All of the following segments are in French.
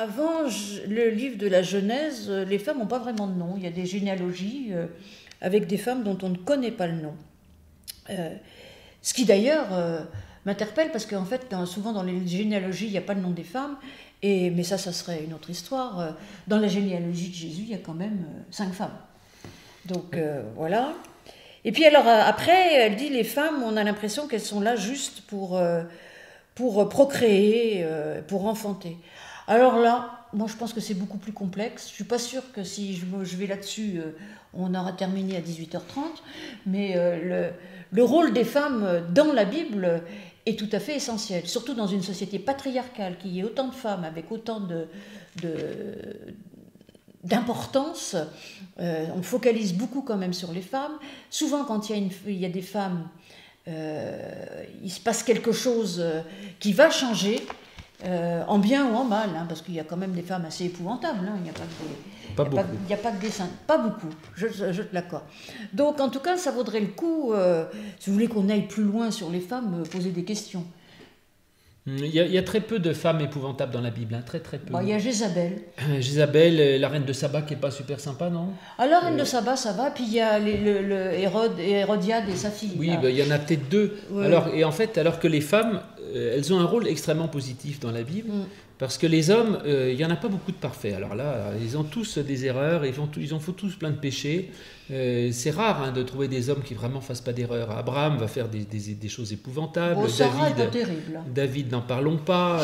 avant le livre de la Genèse, les femmes n'ont pas vraiment de nom. Il y a des généalogies avec des femmes dont on ne connaît pas le nom. Ce qui d'ailleurs m'interpelle parce qu'en fait, souvent dans les généalogies, il n'y a pas le nom des femmes. Mais ça serait une autre histoire. Dans la généalogie de Jésus, il y a quand même 5 femmes. Donc voilà. Et puis alors après, elle dit les femmes, on a l'impression qu'elles sont là juste pour procréer, pour enfanter. Alors là, moi je pense que c'est beaucoup plus complexe. Je ne suis pas sûre que si je vais là-dessus, on aura terminé à 18h30. Mais le rôle des femmes dans la Bible est tout à fait essentiel. Surtout dans une société patriarcale, qu'il y ait autant de femmes avec autant d'importance. On focalise beaucoup quand même sur les femmes. Souvent quand il y a des femmes, il se passe quelque chose qui va changer, en bien ou en mal, hein, parce qu'il y a quand même des femmes assez épouvantables, hein, il n'y a pas que des saints, pas beaucoup, je te l'accorde. Donc en tout cas ça vaudrait le coup, si vous voulez qu'on aille plus loin sur les femmes, poser des questions. Il y a très peu de femmes épouvantables dans la Bible, hein, très peu. Il y a Jézabel. Jézabel, la reine de Saba qui n'est pas super sympa, non? La reine de Saba, ça va, puis il y a Hérodiade et sa fille. Oui, il y en a peut-être 2. Ouais. Alors que les femmes, elles ont un rôle extrêmement positif dans la Bible, parce que les hommes, il n'y en a pas beaucoup de parfaits. Alors là, ils ont tous des erreurs, ils en font tous plein de péchés. C'est rare hein, de trouver des hommes qui vraiment fassent pas d'erreurs. Abraham va faire des choses épouvantables. Sarah est pas terrible. David, n'en parlons pas.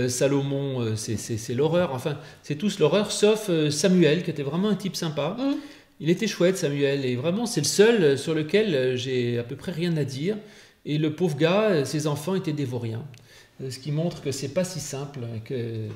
Salomon, c'est l'horreur. Enfin, c'est tous l'horreur, sauf Samuel, qui était vraiment un type sympa. Il était chouette, Samuel, et vraiment, c'est le seul sur lequel j'ai à peu près rien à dire. Et le pauvre gars, ses enfants étaient dévoriens. Ce qui montre que c'est pas si simple, que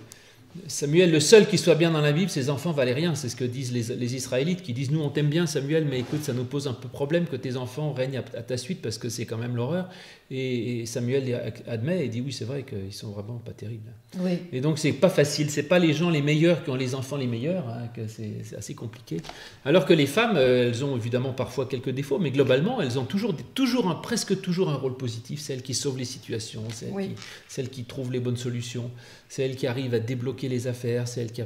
Samuel, le seul qui soit bien dans la Bible, ses enfants valaient rien. C'est ce que disent les Israélites, qui disent nous on t'aime bien Samuel, mais écoute, ça nous pose un peu problème que tes enfants règnent à ta suite parce que c'est quand même l'horreur. Et Samuel admet et dit oui, c'est vrai qu'ils sont vraiment pas terribles. Oui. Et donc c'est pas facile, c'est pas les gens les meilleurs qui ont les enfants les meilleurs, hein, que c'est assez compliqué. Alors que les femmes, elles ont évidemment parfois quelques défauts, mais globalement elles ont presque toujours un rôle positif. C'est elles qui sauvent les situations, c'est elles qui trouvent les bonnes solutions, c'est elles qui arrivent à débloquer les affaires, c'est elles qui,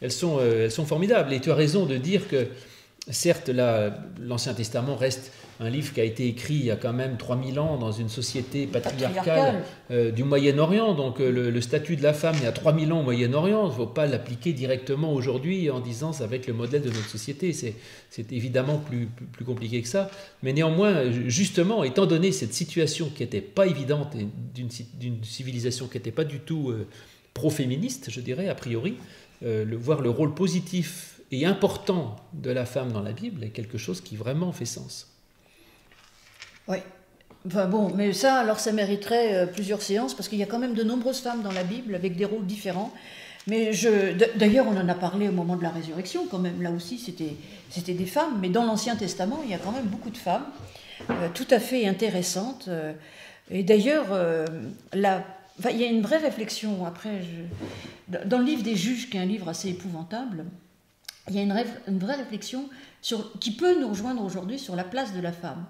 elles sont formidables. Et tu as raison de dire que certes, l'Ancien Testament reste un livre qui a été écrit il y a quand même 3000 ans dans une société patriarcale du Moyen-Orient. Donc le statut de la femme il y a 3000 ans au Moyen-Orient, il ne faut pas l'appliquer directement aujourd'hui en disant ça va être le modèle de notre société. C'est évidemment plus compliqué que ça. Mais néanmoins, justement, étant donné cette situation qui n'était pas évidente et d'une civilisation qui n'était pas du tout pro-féministe, je dirais, a priori, voir le rôle positif et important de la femme dans la Bible est quelque chose qui vraiment fait sens. Oui. Enfin bon, mais ça, alors ça mériterait plusieurs séances, parce qu'il y a quand même de nombreuses femmes dans la Bible avec des rôles différents. Mais d'ailleurs, on en a parlé au moment de la résurrection, quand même. Là aussi, c'était des femmes. Mais dans l'Ancien Testament, il y a quand même beaucoup de femmes tout à fait intéressantes. Et d'ailleurs, il y a une vraie réflexion. Après, dans le livre des Juges, qui est un livre assez épouvantable, il y a une vraie réflexion qui peut nous rejoindre aujourd'hui sur la place de la femme.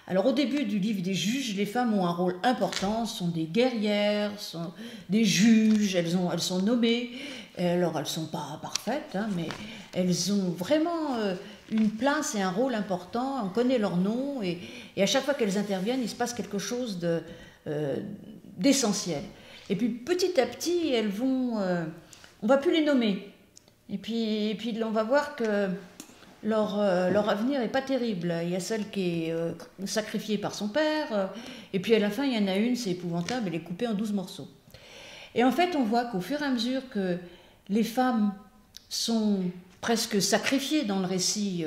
Alors au début du livre des Juges, les femmes ont un rôle important, sont des guerrières, sont des juges, elles sont nommées. Alors elles ne sont pas parfaites, hein, mais elles ont vraiment une place et un rôle important, on connaît leur nom, et à chaque fois qu'elles interviennent, il se passe quelque chose d'essentiel. Et puis petit à petit, on ne va plus les nommer. Et puis on va voir que leur avenir n'est pas terrible. Il y a celle qui est sacrifiée par son père, et puis à la fin, il y en a une, c'est épouvantable, elle est coupée en 12 morceaux. Et en fait, on voit qu'au fur et à mesure que les femmes sont presque sacrifiées dans le récit,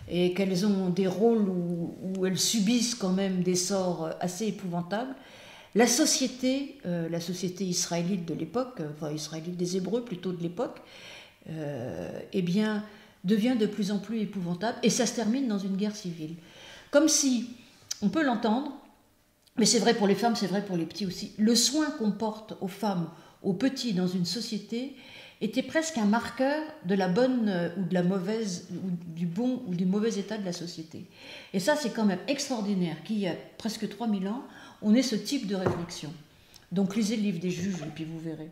et qu'elles ont des rôles où elles subissent quand même des sorts assez épouvantables, la société israélite de l'époque, enfin israélite des Hébreux plutôt de l'époque, eh bien, devient de plus en plus épouvantable, et ça se termine dans une guerre civile. Comme si, on peut l'entendre, mais c'est vrai pour les femmes, c'est vrai pour les petits aussi, le soin qu'on porte aux femmes, aux petits dans une société, était presque un marqueur de la bonne ou de la mauvaise, ou du bon ou du mauvais état de la société. Et ça, c'est quand même extraordinaire qu'il y a presque 3000 ans, on ait ce type de réflexion. Donc lisez le livre des Juges, et puis vous verrez.